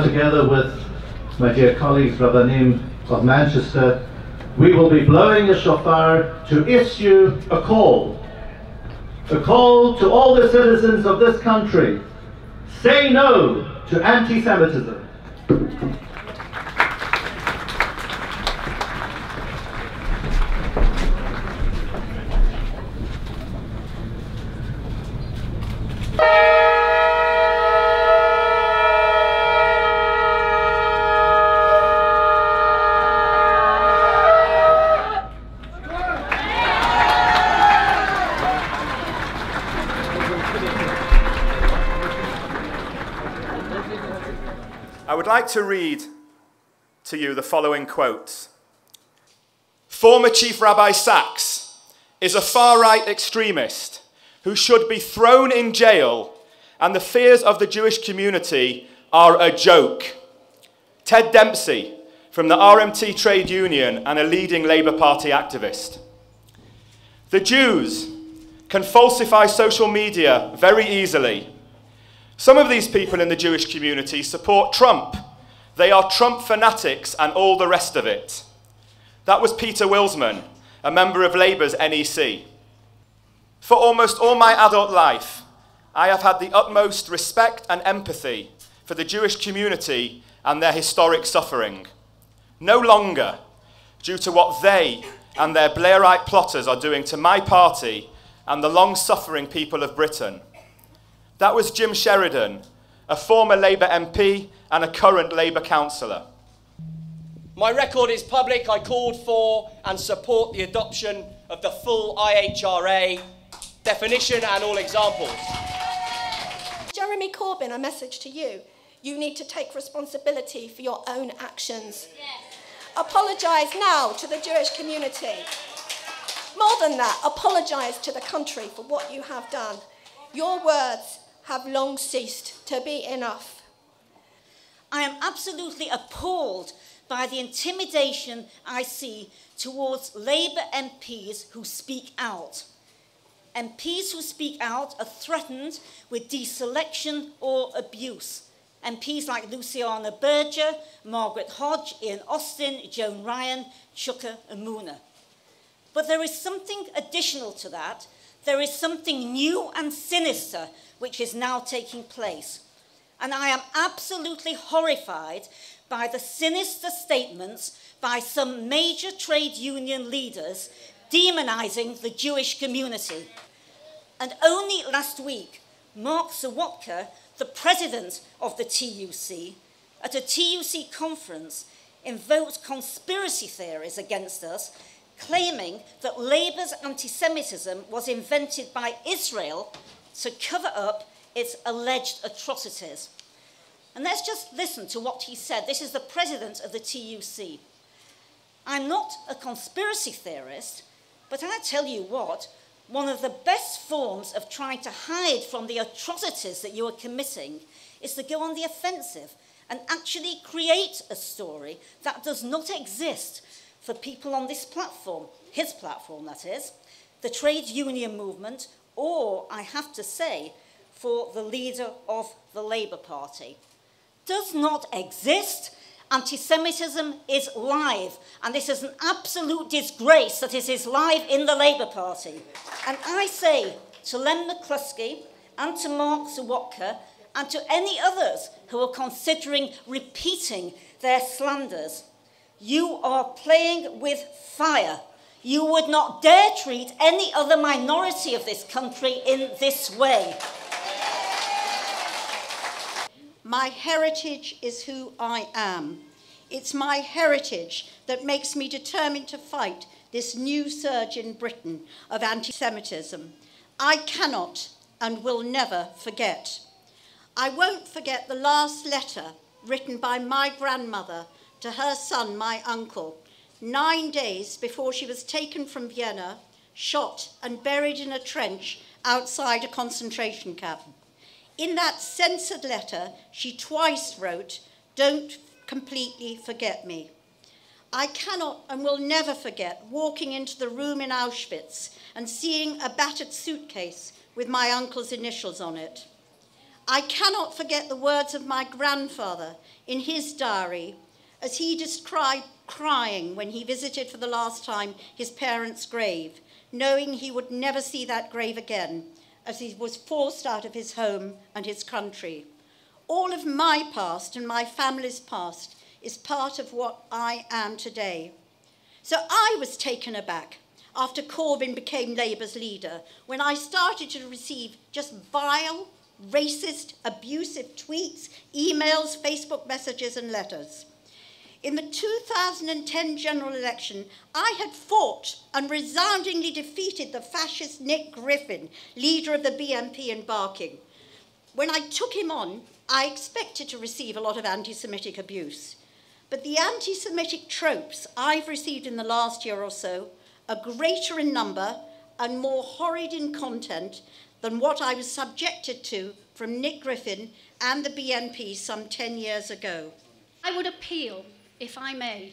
Together with my dear colleagues, Brother Naim of Manchester, we will be blowing a shofar to issue a call to all the citizens of this country. Say no to anti-Semitism. I would like to read to you the following quotes. Former Chief Rabbi Sachs is a far-right extremist who should be thrown in jail, and the fears of the Jewish community are a joke. Ted Dempsey, from the RMT trade union and a leading Labour Party activist. The Jews can falsify social media very easily. Some of these people in the Jewish community support Trump. They are Trump fanatics and all the rest of it. That was Peter Wilsman, a member of Labour's NEC. For almost all my adult life, I have had the utmost respect and empathy for the Jewish community and their historic suffering. No longer, due to what they and their Blairite plotters are doing to my party and the long-suffering people of Britain. That was Jim Sheridan, a former Labour MP and a current Labour councillor. My record is public. I called for and support the adoption of the full IHRA definition and all examples. Jeremy Corbyn, a message to you. You need to take responsibility for your own actions. Yes. Apologise now to the Jewish community. More than that, apologise to the country for what you have done. Your words have long ceased to be enough. I am absolutely appalled by the intimidation I see towards Labour MPs who speak out. MPs who speak out are threatened with deselection or abuse. MPs like Luciana Berger, Margaret Hodge, Ian Austin, Joan Ryan, Chuka Amuna. But there is something additional to that. There is something new and sinister which is now taking place. And I am absolutely horrified by the sinister statements by some major trade union leaders demonising the Jewish community. And only last week, Mark Sawatka, the president of the TUC, at a TUC conference, invoked conspiracy theories against us, claiming that Labour's anti-Semitism was invented by Israel to cover up its alleged atrocities. And let's just listen to what he said. This is the president of the TUC. I'm not a conspiracy theorist, but I tell you what, one of the best forms of trying to hide from the atrocities that you are committing is to go on the offensive and actually create a story that does not exist for people on this platform, his platform that is, the trade union movement, or, I have to say, for the leader of the Labour Party. Does not exist. Anti-Semitism is live, and this is an absolute disgrace that it is live in the Labour Party. And I say to Len McCluskey and to Mark Sawatka and to any others who are considering repeating their slanders, you are playing with fire. You would not dare treat any other minority of this country in this way. My heritage is who I am. It's my heritage that makes me determined to fight this new surge in Britain of anti-Semitism. I cannot and will never forget. I won't forget the last letter written by my grandmother to her son, my uncle, 9 days before she was taken from Vienna, shot and buried in a trench outside a concentration camp. In that censored letter, she twice wrote, "Don't completely forget me." I cannot and will never forget walking into the room in Auschwitz and seeing a battered suitcase with my uncle's initials on it. I cannot forget the words of my grandfather in his diary as he described crying when he visited for the last time his parents' grave, knowing he would never see that grave again as he was forced out of his home and his country. All of my past and my family's past is part of what I am today. So I was taken aback after Corbyn became Labour's leader when I started to receive just vile, racist, abusive tweets, emails, Facebook messages and letters. In the 2010 general election, I had fought and resoundingly defeated the fascist Nick Griffin, leader of the BNP in Barking. When I took him on, I expected to receive a lot of anti-Semitic abuse. But the anti-Semitic tropes I've received in the last year or so are greater in number and more horrid in content than what I was subjected to from Nick Griffin and the BNP some 10 years ago. I would appeal, if I may,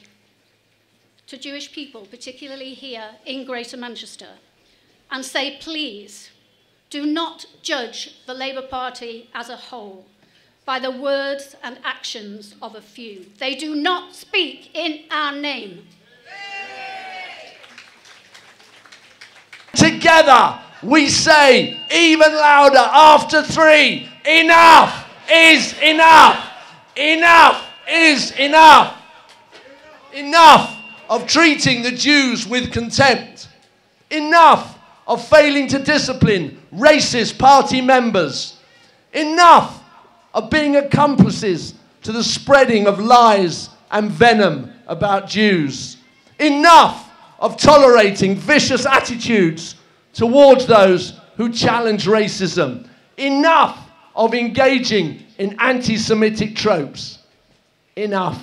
to Jewish people, particularly here in Greater Manchester, and say, please, do not judge the Labour Party as a whole by the words and actions of a few. They do not speak in our name. Together, we say even louder after three, enough is enough. Enough is enough. Enough of treating the Jews with contempt. Enough of failing to discipline racist party members. Enough of being accomplices to the spreading of lies and venom about Jews. Enough of tolerating vicious attitudes towards those who challenge racism. Enough of engaging in anti-Semitic tropes. Enough.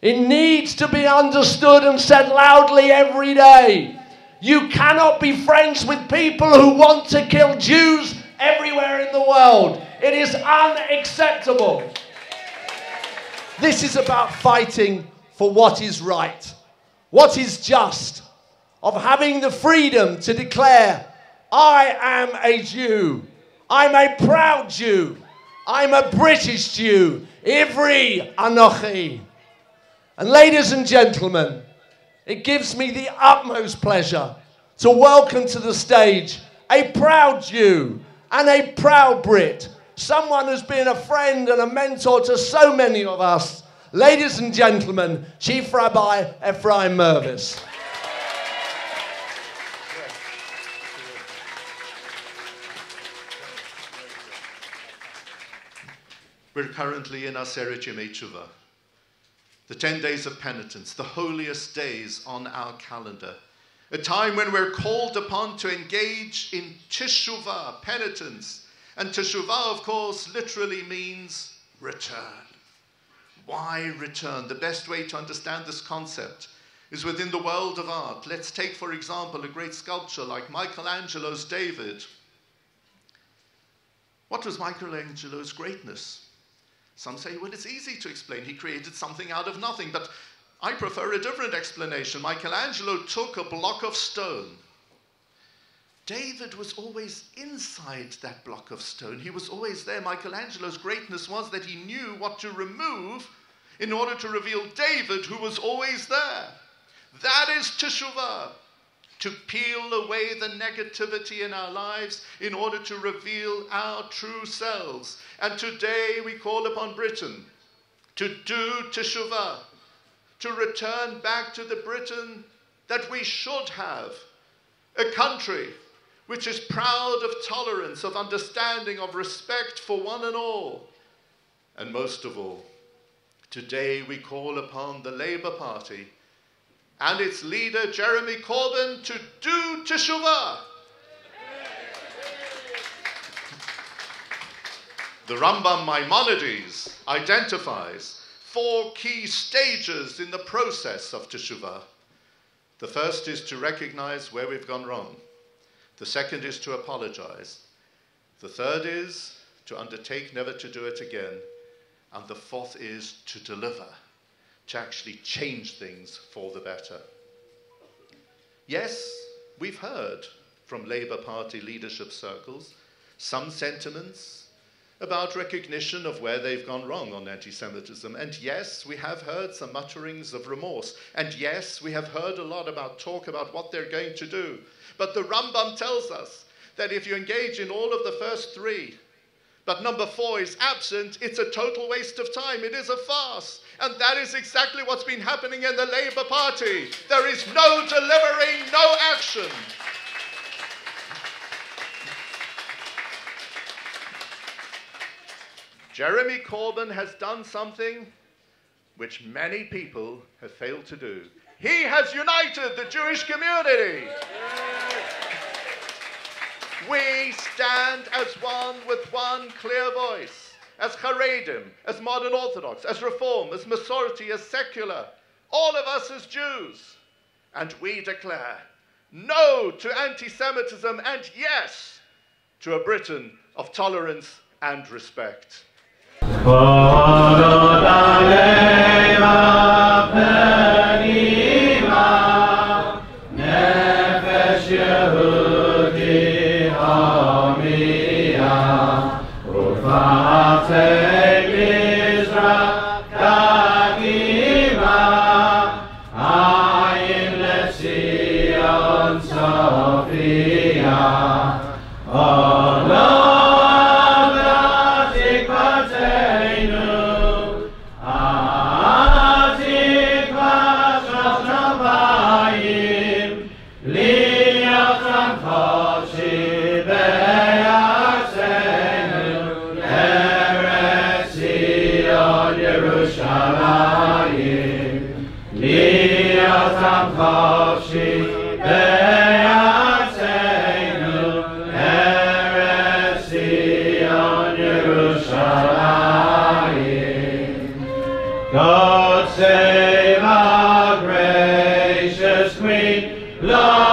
It needs to be understood and said loudly every day. You cannot be friends with people who want to kill Jews everywhere in the world. It is unacceptable. This is about fighting for what is right, what is just, of having the freedom to declare, I am a Jew. I'm a proud Jew. I'm a British Jew. Ivri Anochi. And ladies and gentlemen, it gives me the utmost pleasure to welcome to the stage a proud Jew and a proud Brit, someone who's been a friend and a mentor to so many of us. Ladies and gentlemen, Chief Rabbi Ephraim Mervis. We're currently in Aseret Yemei Tshuva, the 10 days of penitence, the holiest days on our calendar, a time when we're called upon to engage in teshuvah, penitence. And teshuvah, of course, literally means return. Why return? The best way to understand this concept is within the world of art. Let's take, for example, a great sculpture like Michelangelo's David. What was Michelangelo's greatness? Some say, well, it's easy to explain. He created something out of nothing, but I prefer a different explanation. Michelangelo took a block of stone. David was always inside that block of stone. He was always there. Michelangelo's greatness was that he knew what to remove in order to reveal David, who was always there. That is teshuvah, to peel away the negativity in our lives in order to reveal our true selves. And today we call upon Britain to do teshuvah, to return back to the Britain that we should have, a country which is proud of tolerance, of understanding, of respect for one and all. And most of all, today we call upon the Labour Party and its leader, Jeremy Corbyn, to do teshuvah. The Rambam Maimonides identifies 4 key stages in the process of teshuvah. The first is to recognize where we've gone wrong. The second is to apologize. The third is to undertake never to do it again. And the fourth is to deliver, to actually change things for the better. Yes, we've heard from Labour Party leadership circles some sentiments, about recognition of where they've gone wrong on anti-Semitism. And yes, we have heard some mutterings of remorse. And yes, we have heard a lot about talk about what they're going to do. But the Rambam tells us that if you engage in all of the first three, but number 4 is absent, it's a total waste of time. It is a farce. And that is exactly what's been happening in the Labour Party. There is no delivering, no action. Jeremy Corbyn has done something which many people have failed to do. He has united the Jewish community. We stand as one with one clear voice, as Haredim, as modern Orthodox, as Reform, as Masorti, as secular, all of us as Jews. And we declare no to anti-Semitism and yes to a Britain of tolerance and respect. God save our gracious Queen, Lord.